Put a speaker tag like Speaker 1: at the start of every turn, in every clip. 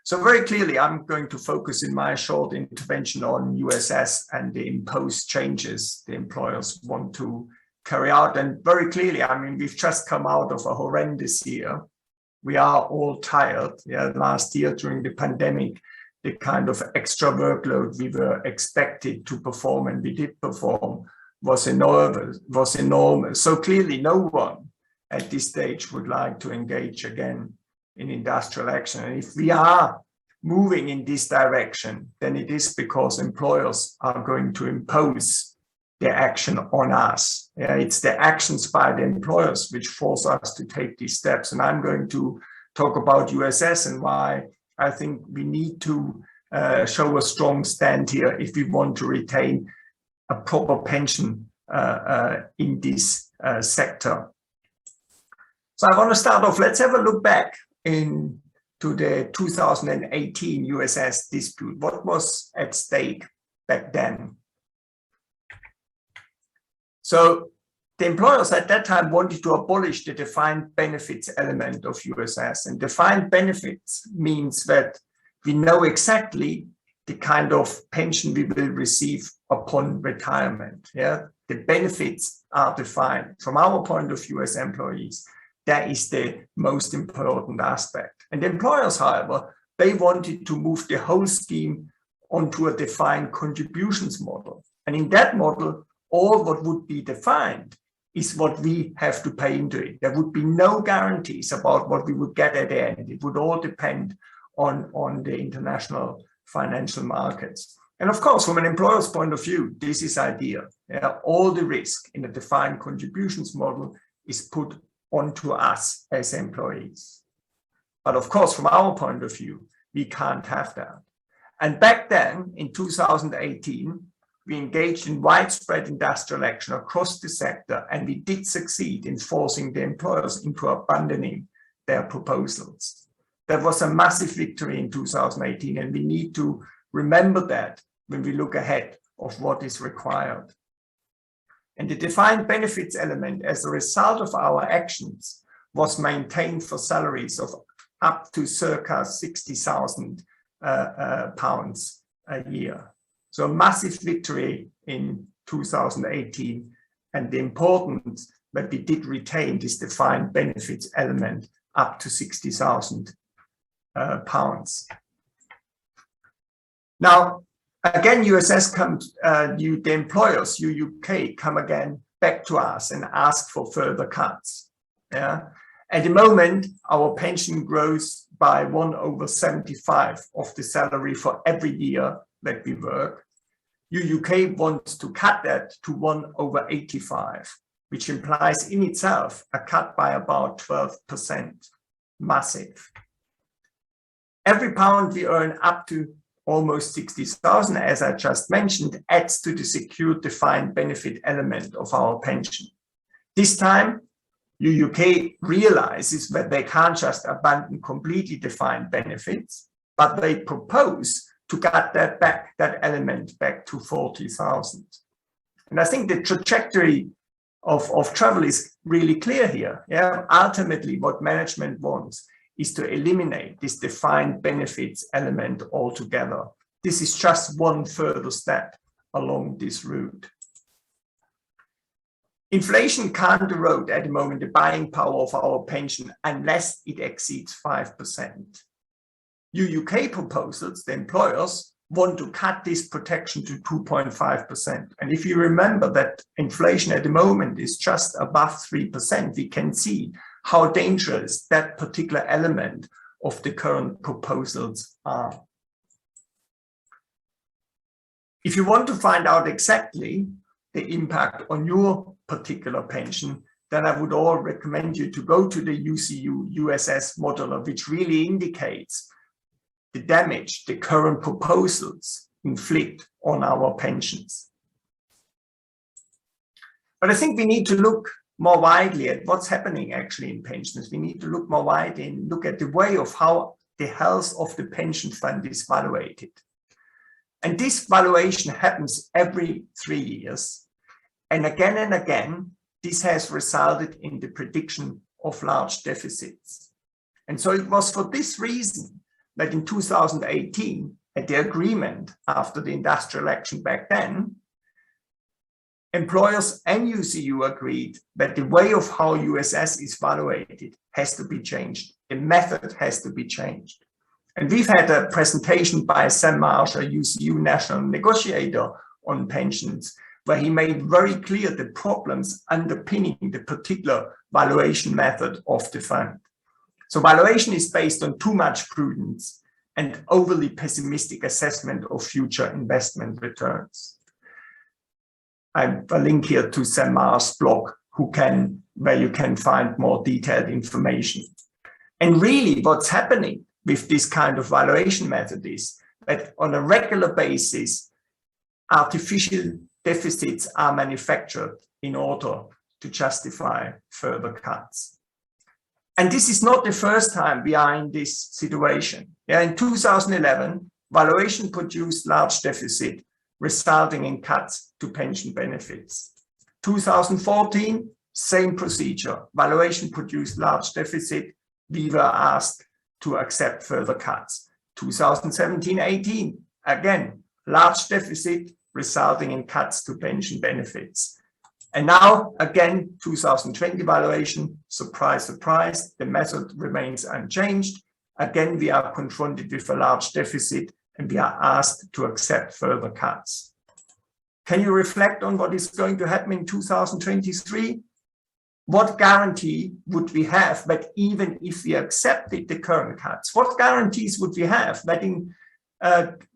Speaker 1: So very clearly, I'm going to focus in my short intervention on USS and the imposed changes the employers want to carry out. And very clearly, I mean, we've just come out of a horrendous year. We are all tired. Yeah, last year during the pandemic, the kind of extra workload we were expected to perform and we did perform was enormous. So clearly no one at this stage would like to engage again in industrial action. And if we are moving in this direction, then it is because employers are going to impose their action on us. Yeah, it's the actions by the employers which force us to take these steps. And I'm going to talk about USS and why I think we need to show a strong stand here if we want to retain a proper pension in this sector. So I want to start off, let's have a look back into the 2018 USS dispute. What was at stake back then? So the employers at that time wanted to abolish the defined benefits element of USS. And defined benefits means that we know exactly the kind of pension we will receive upon retirement. Yeah, the benefits are defined. From our point of view as employees, that is the most important aspect. And the employers, however, they wanted to move the whole scheme onto a defined contributions model. And in that model, all what would be defined is what we have to pay into it. There would be no guarantees about what we would get at the end. It would all depend on the international financial markets. And of course, from an employer's point of view, this is ideal. Yeah, all the risk in a defined contributions model is put onto us as employees. But of course, from our point of view, we can't have that. And back then, in 2018, we engaged in widespread industrial action across the sector, and we did succeed in forcing the employers into abandoning their proposals. That was a massive victory in 2018, and we need to remember that when we look ahead of what is required. And the defined benefits element, as a result of our actions, was maintained for salaries of up to circa £60,000 a year. So a massive victory in 2018, and the importance that we did retain this defined benefits element up to £60,000. Now, again, USS comes, the employers, UUK, come again back to us and ask for further cuts. Yeah. At the moment, our pension grows by 1/75 of the salary for every year that we work. UUK wants to cut that to 1/85, which implies in itself a cut by about 12%. Massive. Every pound we earn up to almost 60,000, as I just mentioned, adds to the secured defined benefit element of our pension. This time, UUK realizes that they can't just abandon completely defined benefits, but they propose to cut that element back to 40,000. And I think the trajectory of travel is really clear here. Yeah? Ultimately, what management wants is to eliminate this defined benefits element altogether. This is just one further step along this route. Inflation can't erode at the moment the buying power of our pension unless it exceeds 5%. UUK proposals, the employers, want to cut this protection to 2.5%. And if you remember that inflation at the moment is just above 3%, we can see how dangerous that particular element of the current proposals are. If you want to find out exactly the impact on your particular pension, then I would all recommend you to go to the UCU USS modeler, which really indicates the damage the current proposals inflict on our pensions. But I think we need to look more widely at what's happening actually in pensions. We need to look more widely and look at the way of how the health of the pension fund is valuated. And this valuation happens every 3 years. And again, this has resulted in the prediction of large deficits. And so it was for this reason that in 2018, at the agreement after the industrial action back then, employers and UCU agreed that the way of how USS is evaluated has to be changed. The method has to be changed. And we've had a presentation by Sam Marsh, a UCU national negotiator on pensions, where he made very clear the problems underpinning the particular valuation method of the fund. So valuation is based on too much prudence and overly pessimistic assessment of future investment returns. I have a link here to Sam Marsh's blog, where you can find more detailed information. And really what's happening with this kind of valuation method is that on a regular basis, artificial deficits are manufactured in order to justify further cuts. And this is not the first time we are in this situation. In 2011, valuation produced large deficit, resulting in cuts to pension benefits. 2014, same procedure. Valuation produced large deficit. We were asked to accept further cuts. 2017-18, again, large deficit resulting in cuts to pension benefits. And now, again, 2020 valuation, surprise, surprise, the method remains unchanged. Again, we are confronted with a large deficit and we are asked to accept further cuts. Can you reflect on what is going to happen in 2023? What guarantee would we have that even if we accepted the current cuts, what guarantees would we have that in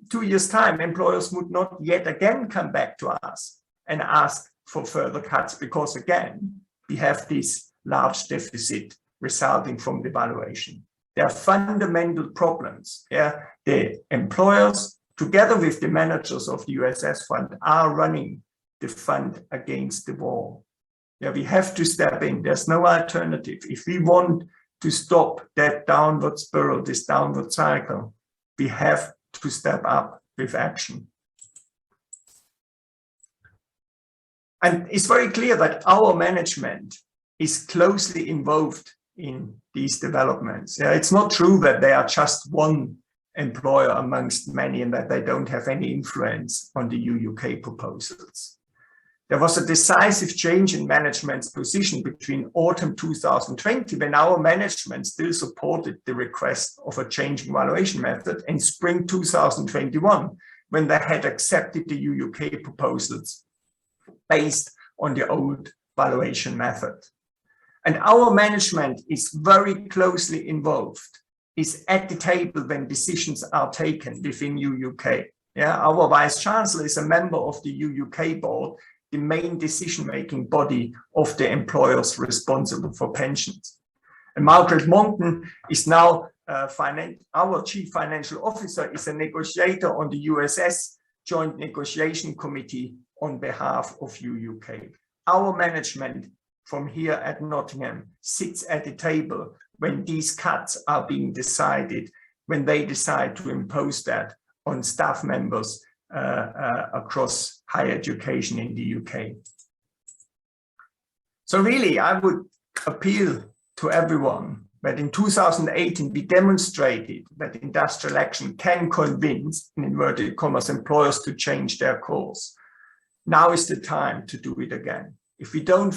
Speaker 1: 2 years' time, employers would not yet again come back to us and ask for further cuts? Because again, we have this large deficit resulting from the valuation. There are fundamental problems. The employers, together with the managers of the USS fund, are running the fund against the wall. We have to step in. There's no alternative. If we want to stop that downward spiral, this downward cycle, we have to step up with action. And it's very clear that our management is closely involved in these developments. It's not true that they are just one employer amongst many and that they don't have any influence on the UUK proposals. There was a decisive change in management's position between autumn 2020, when our management still supported the request of a changing valuation method, and spring 2021, when they had accepted the UUK proposals based on the old valuation method. And our management is very closely involved, is at the table when decisions are taken within UUK. Our Vice Chancellor is a member of the UUK board, the main decision-making body of the employers responsible for pensions. And Margaret Monckton is now our Chief Financial Officer, is a negotiator on the USS Joint Negotiation Committee on behalf of UUK. Our management from here at Nottingham sits at the table when these cuts are being decided, when they decide to impose that on staff members across higher education in the UK. So really, I would appeal to everyone that in 2018, we demonstrated that industrial action can convince, in inverted commas, employers to change their course. Now is the time to do it again. If we don't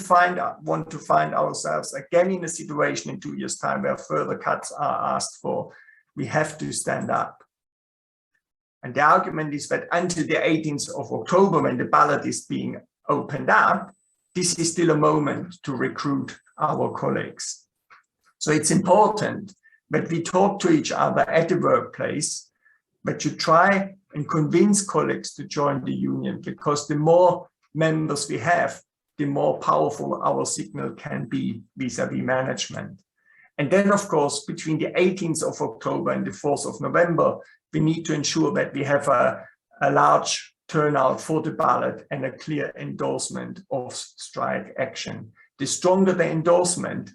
Speaker 1: want to find ourselves again in a situation in 2 years' time where further cuts are asked for, we have to stand up. And the argument is that until the 18th of October, when the ballot is being opened up, this is still a moment to recruit our colleagues. So it's important that we talk to each other at the workplace, but you try and convince colleagues to join the union, because the more members we have, the more powerful our signal can be vis-à-vis management. And then, of course, between the 18th of October and the 4th of November, we need to ensure that we have a large turnout for the ballot and a clear endorsement of strike action. The stronger the endorsement,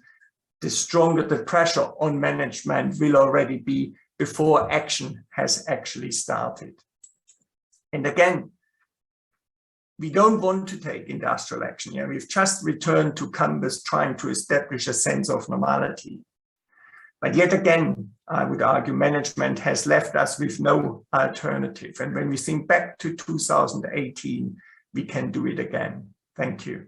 Speaker 1: the stronger the pressure on management will already be before action has actually started. And again, we don't want to take industrial action. We've just returned to canvas trying to establish a sense of normality. But yet again, I would argue management has left us with no alternative. And when we think back to 2018, we can do it again. Thank you.